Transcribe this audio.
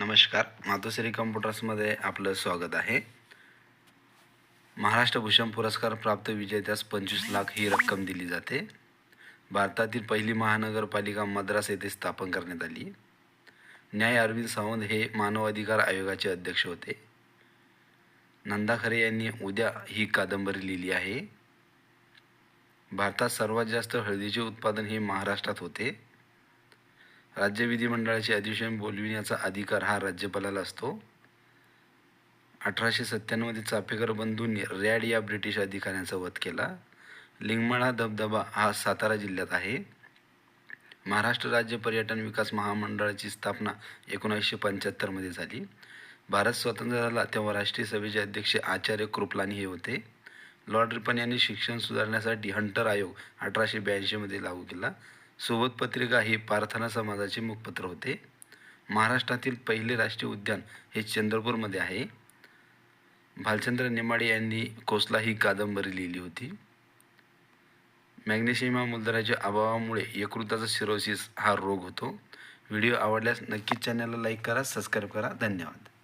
नमस्कार, मातोश्री कम्प्युटर्समध्ये आपलं स्वागत आहे. महाराष्ट्र भूषण पुरस्कार प्राप्त विजेत्यास 25 लाख ही रक्कम दिली जाते. भारतातील पहिली महानगरपालिका मद्रास येथे स्थापन करण्यात आली. न्याय अरविंद सावंत हे मानव अधिकार आयोगाचे अध्यक्ष होते. नंदा खरे यांनी उद्या ही कादंबरी लिहिली आहे. भारतात सर्वात जास्त हळदीचे उत्पादन हे महाराष्ट्रात होते. राज्य विधिमंडळाचे अधिवेशन बोलविण्याचा अधिकार हा राज्यपालाला असतो. 1897मध्ये चापेकर बंधूंनी रॅड या ब्रिटिश अधिकाऱ्यांचा वध केला. लिंगमळा धबधबा हा सातारा जिल्ह्यात आहे. महाराष्ट्र राज्य पर्यटन विकास महामंडळाची स्थापना 1975मध्ये झाली. भारत स्वतंत्र झाला तेव्हा राष्ट्रीय सभेचे अध्यक्ष आचार्य कृपलानी हे होते. लॉर्ड रिपन यांनी शिक्षण सुधारण्यासाठी हंटर आयोग 1882मध्ये लागू केला. सोबत पत्रिका ही प्रार्थना समाजाचे मुखपत्र होते. महाराष्ट्रातील पहिले राष्ट्रीय उद्यान हे चंद्रपूरमध्ये आहे. भालचंद्र नेमाडे यांनी कोसला ही कादंबरी लिहिली होती. मॅग्नेशियम मूलद्रव्याच्या अभावामुळे यकृताचा सिरोसिस हा रोग होतो. व्हिडिओ आवडल्यास नक्कीच चॅनलला लाईक करा, सबस्क्राईब करा. धन्यवाद.